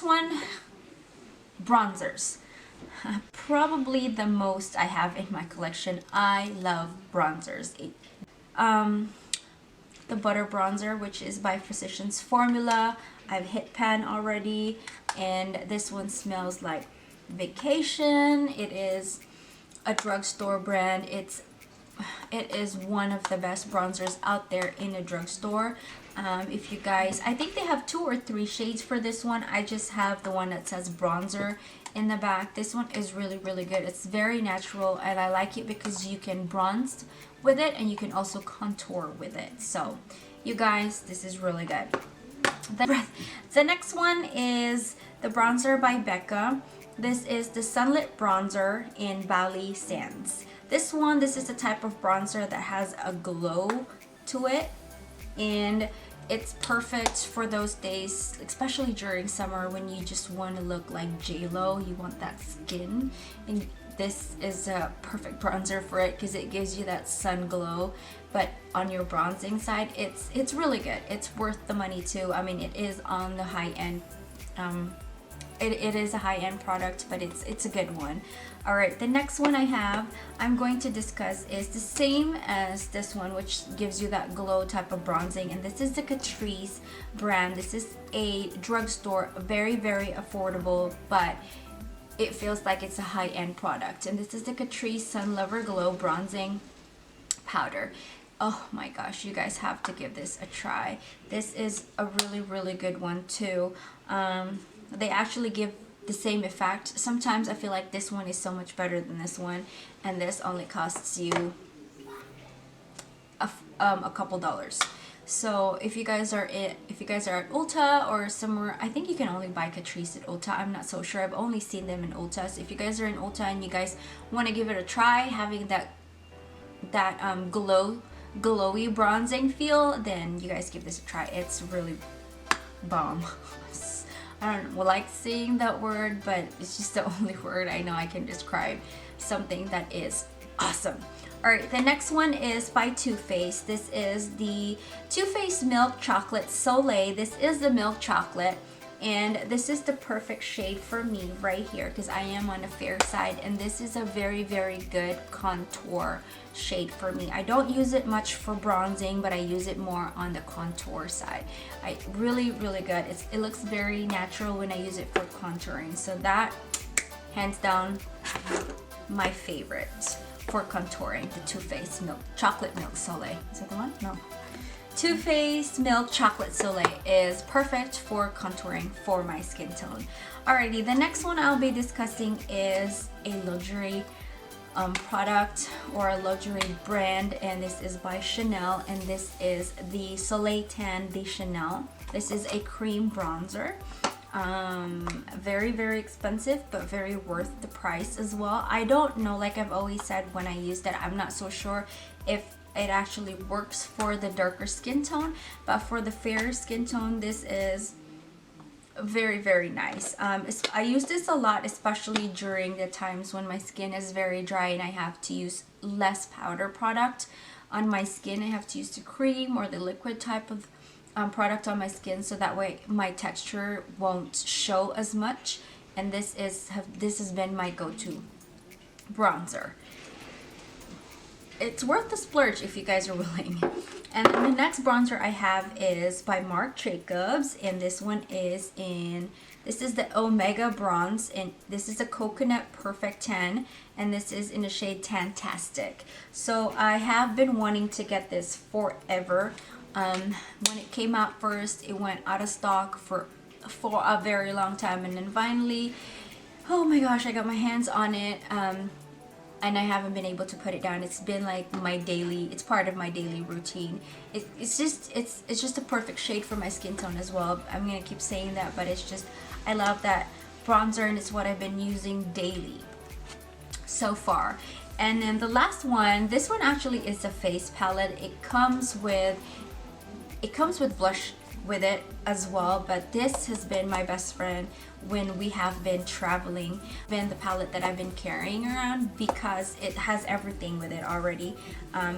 next one, bronzers. Probably the most I have in my collection. I love bronzers. The butter bronzer, which is by Physicians Formula. I've hit pan already, and this one smells like vacation. It is a drugstore brand. It is one of the best bronzers out there in a drugstore. If you guys, I think they have 2 or 3 shades for this one. I just have the one that says bronzer in the back. This one is really good. It's very natural, and I like it because you can bronze with it and you can also contour with it. So you guys, this is really good. The next one is the bronzer by Becca. This is the Sunlit bronzer in Bali Sands. This is the type of bronzer that has a glow to it, and it's perfect for those days, especially during summer when you just want to look like J-Lo. You want that skin, and this is a perfect bronzer for it because it gives you that sun glow. But on your bronzing side, it's really good. It's worth the money too. I mean, it is on the high end. It is a high-end product, but it's a good one. All right, the next one I'm going to discuss is the same as this one, which gives you that glow type of bronzing, and this is the Catrice brand. This is a drugstore, very affordable, but it feels like it's a high-end product. And this is the Catrice Sun Lover Glow Bronzing Powder. Oh my gosh, you guys have to give this a try. This is a really good one too. They actually give the same effect. Sometimes I feel like this one is so much better than this one, and this only costs you a couple dollars. So if you guys are at Ulta or somewhere, I think you can only buy Catrice at Ulta. I'm not so sure. I've only seen them in Ulta. So if you guys are in Ulta and you guys want to give it a try, having that glowy bronzing feel, then you guys give this a try. It's really bomb. I don't like saying that word, but it's just the only word I know I can describe something that is awesome. Alright, the next one is by Too Faced. This is the Too Faced Milk Chocolate Soleil. This is the milk chocolate, and this is the perfect shade for me right here because I am on the fair side, and this is a very good contour shade for me. I don't use it much for bronzing, but I use it more on the contour side. Really good. It looks very natural when I use it for contouring, so that hands down my favorite for contouring, the Too Faced Chocolate Milk Soleil. Is that the one? No. Too Faced Milk Chocolate Soleil is perfect for contouring for my skin tone. Alrighty, the next one I'll be discussing is a luxury product or a luxury brand, and this is by Chanel, and this is the Soleil Tan de Chanel. This is a cream bronzer. Very expensive, but very worth the price as well. I don't know, like I've always said, when I used it, I'm not so sure if it actually works for the darker skin tone, but for the fair skin tone, this is very nice. I use this a lot, especially during the times when my skin is very dry and I have to use less powder product on my skin. I have to use the cream or the liquid type of product on my skin, so that way my texture won't show as much, and this has been my go-to bronzer. It's worth the splurge if you guys are willing. And then the next bronzer I have is by Marc Jacobs, and this one is this is the Omega Bronze, and this is a Coconut Perfect Tan, and this is in the shade Tantastic. So I have been wanting to get this forever. When it came out first, it went out of stock for a very long time, and then finally, oh my gosh, I got my hands on it, and I haven't been able to put it down. It's been like it's part of my daily routine. It's just a perfect shade for my skin tone as well. I'm gonna keep saying that, but it's just, I love that bronzer, and it's what I've been using daily so far. And then the last one, this one actually is a face palette. It comes with blush with it as well, but this has been my best friend when we have been traveling. Been the palette that I've been carrying around because it has everything with it already.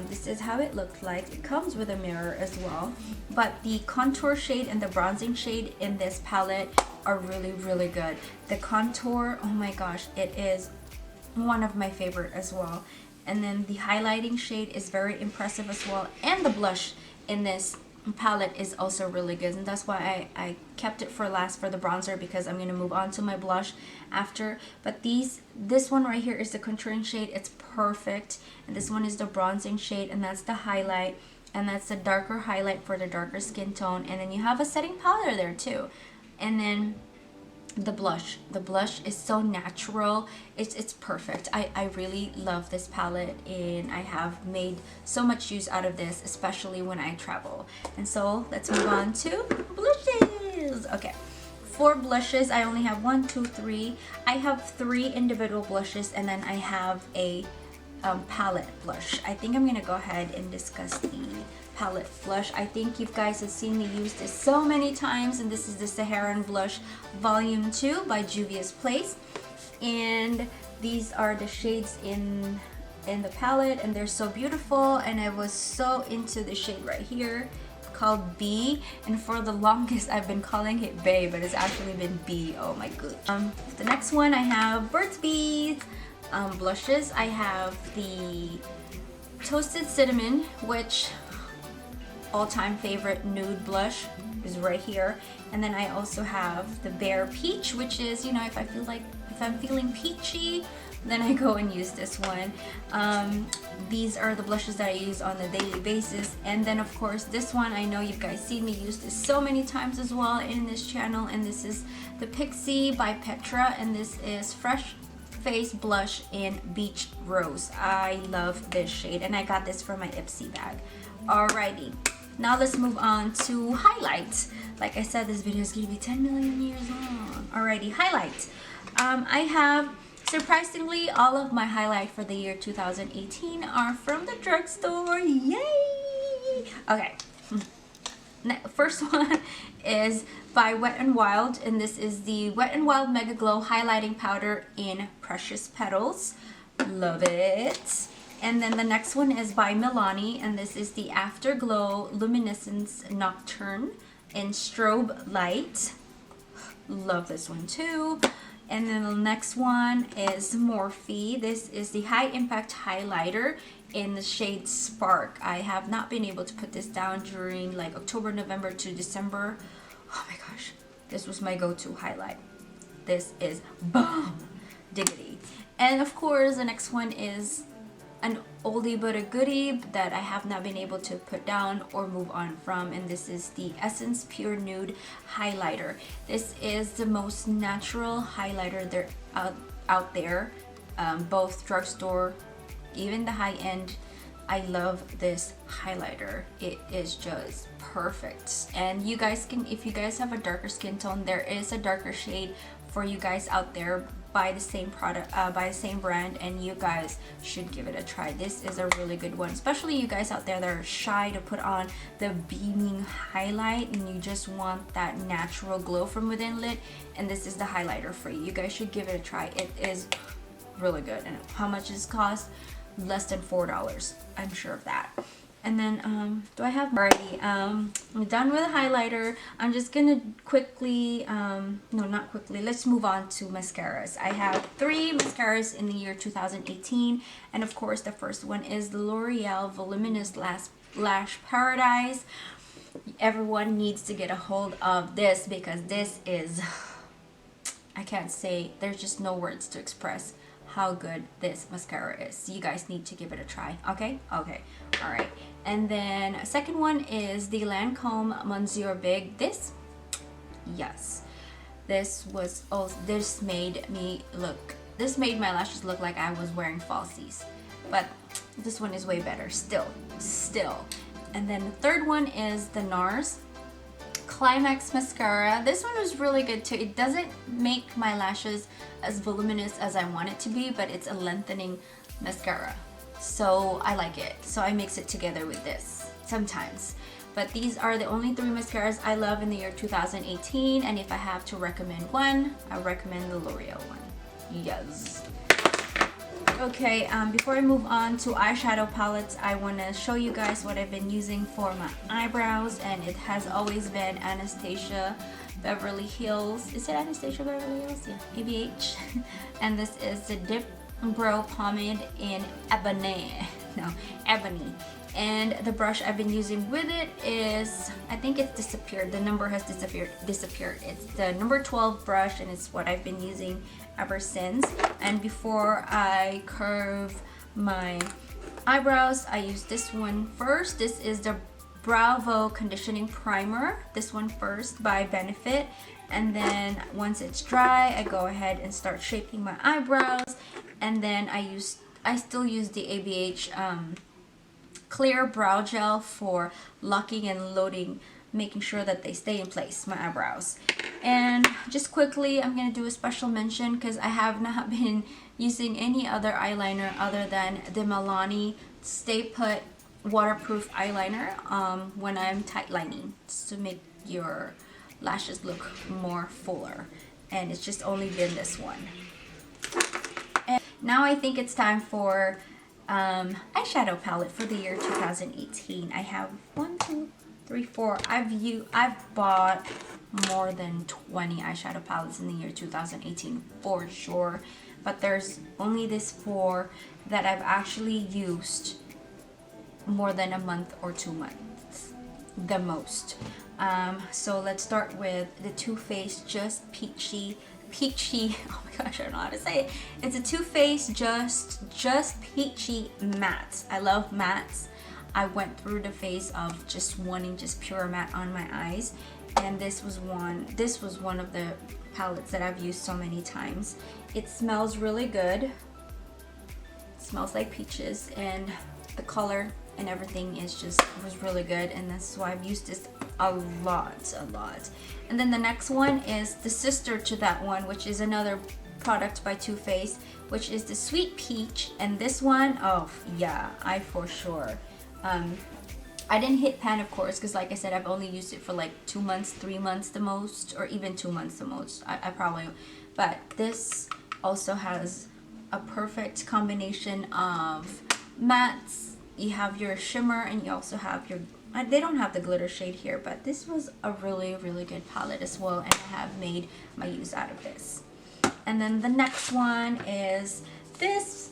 This is how it looked like. It comes with a mirror as well, but the contour shade and the bronzing shade in this palette are really, really good. The contour, oh my gosh, it is one of my favorite as well. And then the highlighting shade is very impressive as well. And the blush in this palette is also really good, and that's why I kept it for last for the bronzer, because I'm gonna move on to my blush after. But this one right here is the contouring shade. It's perfect. And this one is the bronzing shade, and that's the highlight, and that's the darker highlight for the darker skin tone. And then you have a setting powder there too. And then the blush is so natural. It's perfect. I really love this palette, and I have made so much use out of this, especially when I travel. And so let's move on to blushes. Okay, for blushes, I only have 1, 2, 3. I have 3 individual blushes, and then I have a palette blush. I think I'm gonna go ahead and discuss the palette blush. I think you guys have seen me use this so many times, and this is the Saharan blush volume 2 by Juvia's Place. And these are the shades in the palette, and they're so beautiful. And I was so into the shade right here called B, and for the longest I've been calling it Bay, but it's actually been B. Oh my god. The next one, I have Burt's Bees blushes. I have the Toasted Cinnamon, which all-time favorite nude blush is right here. And then I also have the Bare Peach, which is, you know, if I'm feeling peachy, then I go and use this one. These are the blushes that I use on a daily basis. And then of course this one, I know you guys seen me use this so many times as well in this channel, and this is the Pixi by Petra, and this is Fresh Face Blush in Beach Rose. I love this shade, and I got this from my Ipsy bag. Alrighty, now let's move on to highlights. Like I said, this video is gonna be 10 million years long. Alrighty, highlights. I have, surprisingly, all of my highlight for the year 2018 are from the drugstore. Yay! Okay. First one is by Wet n Wild, and this is the Wet n Wild Mega Glow Highlighting Powder in Precious Petals. Love it. And then the next one is by Milani, and this is the Afterglow Luminescence Nocturne in Strobe Light. Love this one too. And then the next one is Morphe. This is the High Impact Highlighter in the shade Spark. I have not been able to put this down during like October, November to December. Oh my gosh, this was my go-to highlight. This is bomb diggity. And of course, the next one is an oldie but a goodie that I have not been able to put down or move on from, and this is the Essence Pure Nude Highlighter. This is the most natural highlighter there out there, both drugstore, even the high end. I love this highlighter. It is just perfect. And you guys can, if you guys have a darker skin tone, there is a darker shade for you guys out there by the same product, by the same brand, and you guys should give it a try. This is a really good one, especially you guys out there that are shy to put on the beaming highlight and you just want that natural glow from within lid, and this is the highlighter for you. You guys should give it a try. It is really good. And how much does it cost? Less than $4. I'm sure of that. And then do I have already? I'm done with the highlighter. I'm just gonna quickly, no, not quickly, let's move on to mascaras. I have 3 mascaras in the year 2018, and of course the first one is the Loreal Voluminous Lash Paradise. Everyone needs to get a hold of this, because this is, I can't say, there's just no words to express how good this mascara is. You guys need to give it a try. Okay, all right. And then second one is the Lancome Monsieur Big. This was, oh, this made my lashes look like I was wearing falsies, but this one is way better still. And then the third one is the NARS Climax mascara. This one was really good too. It doesn't make my lashes as voluminous as I want it to be, but it's a lengthening mascara, so I like it. So I mix it together with this sometimes. But these are the only 3 mascaras I love in the year 2018, and if I have to recommend one, I recommend the L'Oreal one. Yes. Okay, before I move on to eyeshadow palettes, I want to show you guys what I've been using for my eyebrows, and it has always been Anastasia Beverly Hills. Is it Anastasia Beverly Hills? Yeah, ABH. And this is the Dip Brow Pomade in Ebony. No, Ebony. And the brush I've been using with it is, I think it's disappeared. The number has disappeared. It's the number 12 brush, and it's what I've been using ever since. And before I curve my eyebrows, I use this one first. This is the Browvo Conditioning Primer. This one first by Benefit. And then once it's dry, I go ahead and start shaping my eyebrows. And then I still use the ABH Clear Brow Gel for locking and loading, making sure that they stay in place, my eyebrows. And just quickly, I'm going to do a special mention because I have not been using any other eyeliner other than the Milani Stay Put waterproof eyeliner when I'm tight lining, to make your lashes look more fuller. And it's just only been this one. And now I think it's time for eyeshadow palette for the year 2018. I have 1, 2, 3, 4. I've bought more than 20 eyeshadow palettes in the year 2018 for sure, but there's only this 4 that I've actually used more than a month or 2 months, the most. So let's start with the Too Faced Just Peachy, oh my gosh, I don't know how to say it. It's a Too Faced Just Peachy matte. I love mattes. I went through the phase of just wanting just pure matte on my eyes, and this was one of the palettes that I've used so many times. It smells really good. It smells like peaches, and the color and everything was really good, and that's why I've used this a lot. And then the next one is the sister to that one, which is another product by Too Faced, which is the Sweet Peach. And this one, oh yeah, I for sure I didn't hit pan, of course, because like I said, I've only used it for like 2 months, 3 months the most, or even 2 months the most. I probably, but this also has a perfect combination of mattes. You have your shimmer, and you also have your, they don't have the glitter shade here, but this was a really good palette as well, and I have made my use out of this. And then the next one is this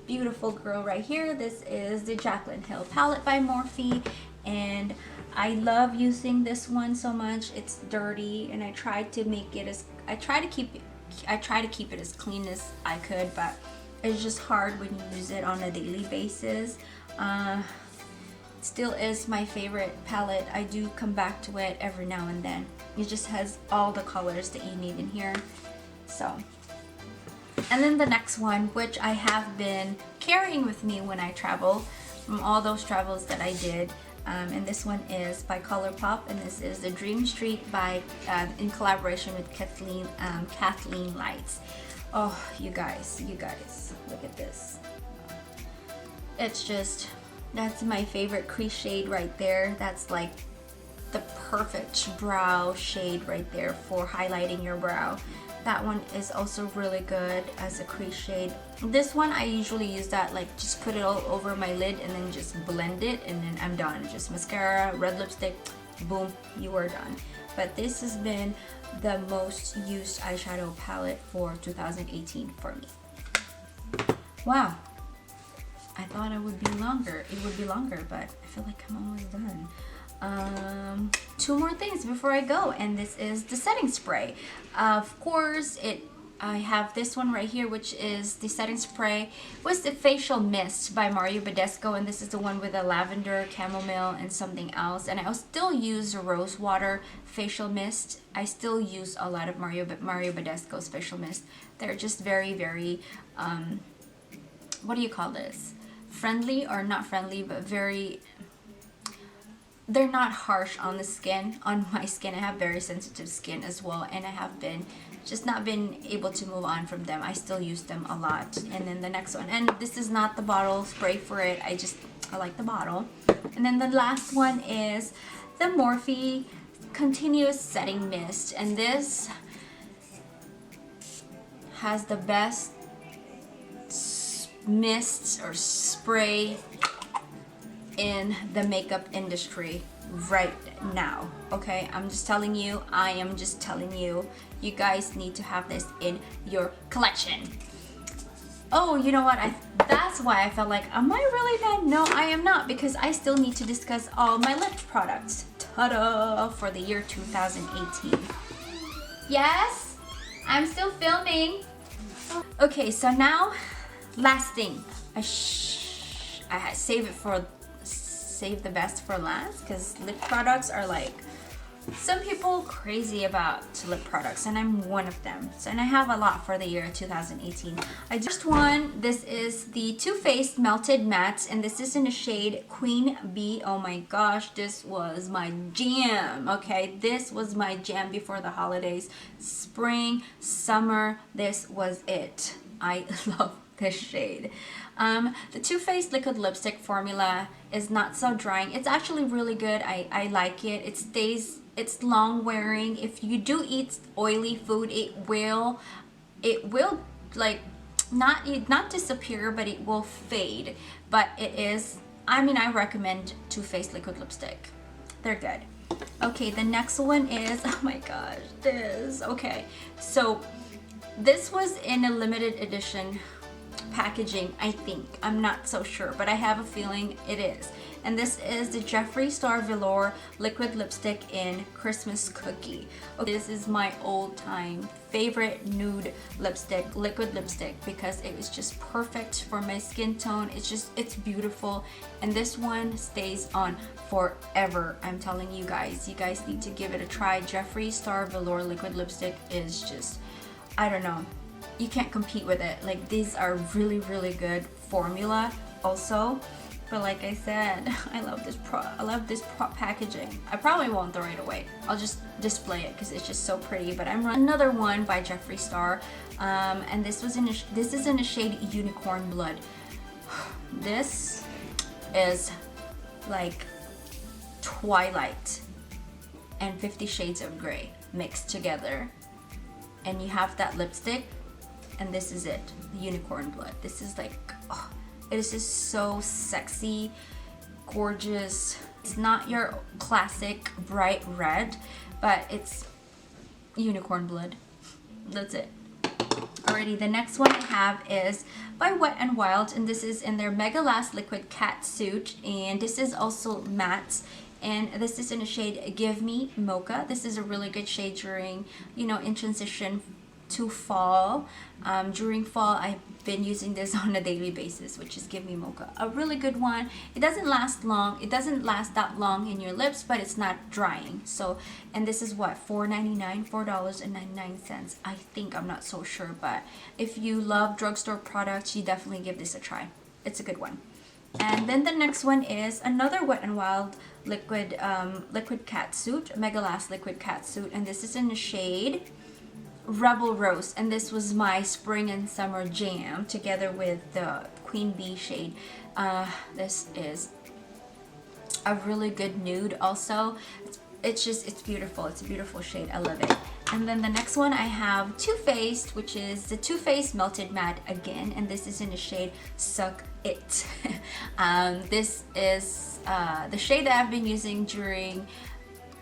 beautiful girl right here. This is the Jaclyn Hill palette by Morphe, and I love using this one so much. It's dirty, and I try to make it as, I try to keep it as clean as I could, but it's just hard when you use it on a daily basis. Still is my favorite palette. I do come back to it every now and then. It just has all the colors that you need in here. So, and then the next one, which I have been carrying with me when I travel, from all those travels that I did, and this one is by ColourPop, and this is the Dream Street by in collaboration with Kathleen Lights. Oh, you guys, look at this. It's just, that's my favorite crease shade right there. That's like the perfect brow shade right there for highlighting your brow. That one is also really good as a crease shade. This one, I usually use that, like, just put it all over my lid and then just blend it, and then I'm done. Just mascara, red lipstick, boom, you are done. But this has been the most used eyeshadow palette for 2018 for me. Wow. I thought it would be longer. But I feel like I'm almost done. 2 more things before I go, and this is the setting spray. Of course, I have this one right here, which is the setting spray with the facial mist by Mario Badescu, and this is the one with the lavender, chamomile, and something else. And I'll still use the rose water facial mist. I still use a lot of Mario Badescu's facial mist. They're just very what do you call this? Friendly, or not friendly, but very, they're not harsh on the skin, on my skin. I have very sensitive skin as well, and I have just not been able to move on from them. I still use them a lot. And then the next one, and this is not the bottle spray for it, I like the bottle. And then the last one is the Morphe Continuous Setting Mist, and this has the best mist or spray in the makeup industry right now. Okay, I'm just telling you, I am just telling you, you guys need to have this in your collection. Oh, you know what, that's why I felt like, am I really done? No, I am not, because I still need to discuss all my lip products. Ta-da! For the year 2018. Yes, I'm still filming. Okay, so now, last thing. I save the best for last, because lip products are like, some people crazy about lip products, and I'm one of them. So, and I have a lot for the year 2018. First one, this is the Too Faced Melted Mattes, and this is in the shade Queen Bee. Oh my gosh, this was my jam. Okay, this was my jam before the holidays. Spring, summer, this was it. I love this shade. The Too Faced liquid lipstick formula is not so drying. It's actually really good. I like it. It stays, it's long wearing. If you do eat oily food, it will like not disappear, but it will fade. But it is, I mean, I recommend Too Faced liquid lipstick. They're good. Okay, the next one is, oh my gosh, this. Okay, so this was in a limited edition packaging, I think. I'm not so sure, but I have a feeling it is. And this is the Jeffree Star Velour liquid lipstick in Christmas Cookie. Okay, this is my old-time favorite nude lipstick, liquid lipstick, because it is just perfect for my skin tone. It's beautiful, and this one stays on forever. I'm telling you guys need to give it a try. Jeffree Star Velour liquid lipstick is just, I don't know, you can't compete with it. Like, these are really, really good formula also. But like I said, I love this packaging. I probably won't throw it away. I'll just display it because it's just so pretty. But I'm running another one by Jeffree Star, and this is in the shade Unicorn Blood. This is like Twilight and 50 Shades of Grey mixed together, and you have that lipstick, and this is it, the Unicorn Blood. This is like, oh, it is just so sexy, gorgeous. It's not your classic bright red, but it's unicorn blood. That's it. Alrighty, the next one I have is by Wet n Wild, and this is in their Mega Last Liquid Cat Suit, and this is also matte, and this is in the shade Give Me Mocha. This is a really good shade during, you know, in transition to fall. During fall, I've been using this on a daily basis, which is Give Me Mocha. A really good one. It doesn't last long. It doesn't last that long in your lips, but it's not drying. So, and this is what, $4.99, $4.99, I think. I'm not so sure, but if you love drugstore products, you definitely give this a try. It's a good one. And then the next one is another Wet n Wild liquid cat suit, Mega Last Liquid Cat Suit, and this is in the shade Rebel Rose, and this was my spring and summer jam together with the Queen Bee shade. This is a really good nude also. It's beautiful. It's a beautiful shade. I love it. And then the next one I have Too Faced, which is the Too Faced Melted Matte again, and this is in the shade Suck It. This is the shade that I've been using during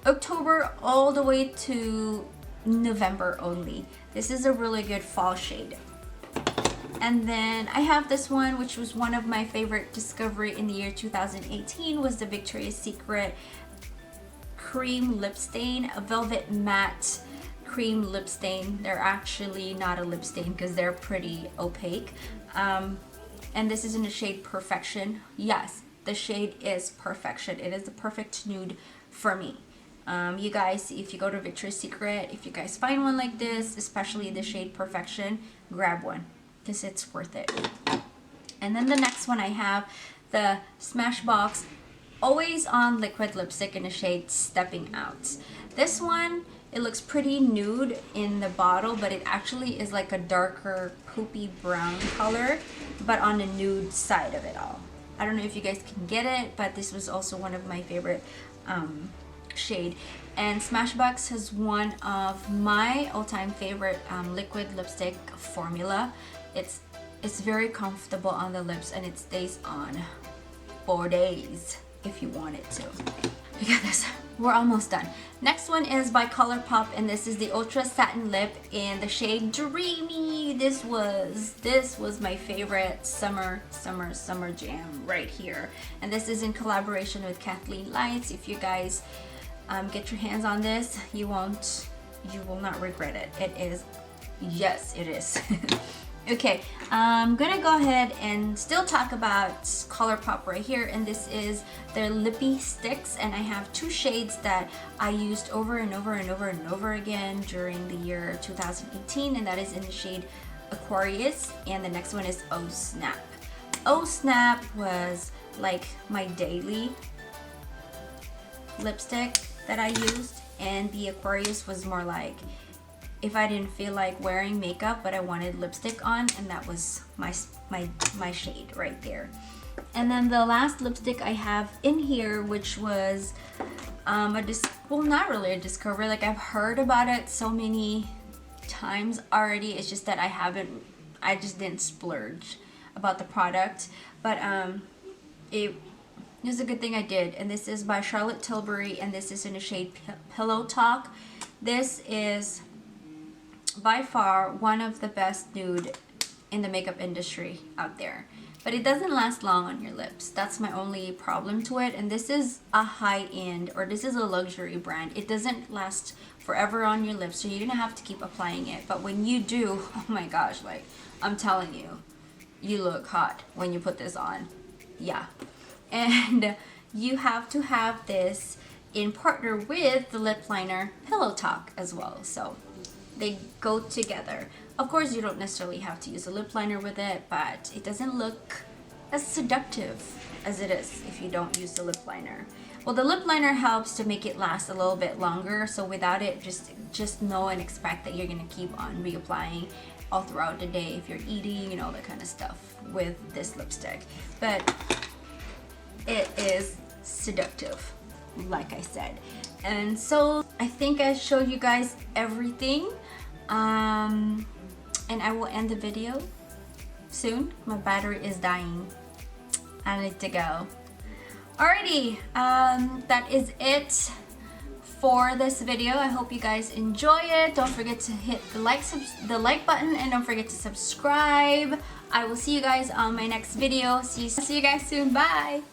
October all the way to November only. This is a really good fall shade. And then I have this one, which was one of my favorite discovery in the year 2018, was the Victoria's Secret Cream Lip Stain, a Velvet Matte Cream Lip Stain. They're actually not a lip stain because they're pretty opaque. And this is in the shade Perfection. Yes, the shade is Perfection. It is the perfect nude for me. You guys, if you go to Victoria's Secret, if you guys find one like this, especially the shade Perfection, grab one because it's worth it. And then the next one I have the Smashbox Always On Liquid Lipstick in the shade Stepping Out. This one, it looks pretty nude in the bottle, but it actually is like a darker poopy brown color, but on the nude side of it all. I don't know if you guys can get it, but this was also one of my favorite shade. And Smashbox has one of my all-time favorite liquid lipstick formula. It's It's very comfortable on the lips and it stays on 4 days if you want it to. Look at this. We're almost done. Next one is by ColourPop, and this is the Ultra Satin Lip in the shade Dreamy. This was my favorite summer jam right here. And this is in collaboration with Kathleen Lights. If you guys get your hands on this, you will not regret it. It is, yes, it is. Okay, I'm gonna go ahead and still talk about ColourPop right here, and this is their Lippy Sticks, and I have 2 shades that I used over and over again during the year 2018, and that is in the shade Aquarius, and the next one is Oh Snap. Oh Snap was like my daily lipstick that I used, and the Aquarius was more like if I didn't feel like wearing makeup but I wanted lipstick on, and that was my shade right there. And then the last lipstick I have in here, which was well, not really a discovery, like I've heard about it so many times already. It's just that I just didn't splurge about the product, but it was a good thing I did. And this is by Charlotte Tilbury, and this is in the shade Pillow Talk. This is by far one of the best nude in the makeup industry out there, but it doesn't last long on your lips. That's my only problem to it. And this is a high-end, or this is a luxury brand. It doesn't last forever on your lips, so you're gonna have to keep applying it. But when you do, oh my gosh, like I'm telling you, you look hot when you put this on. Yeah. And you have to have this in partner with the lip liner Pillow Talk as well, so they go together. Of course, you don't necessarily have to use a lip liner with it, but it doesn't look as seductive as it is if you don't use the lip liner. Well, the lip liner helps to make it last a little bit longer, so without it, just know and expect that you're gonna keep on reapplying all throughout the day if you're eating and all that kind of stuff with this lipstick. But it is seductive, like I said. And so I think I showed you guys everything. And I will end the video soon. My battery is dying. I need to go. Alrighty, that is it for this video. I hope you guys enjoy it. Don't forget to hit the like button, and don't forget to subscribe. I will see you guys on my next video. See you guys soon. Bye.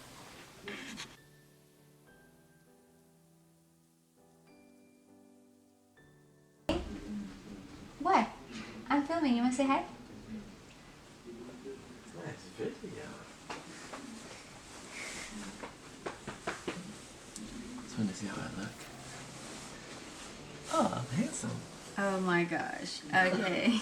What? I'm filming. You want to say hi? Nice video. Just want to see how I look. Oh, I'm handsome. Oh my gosh. Okay.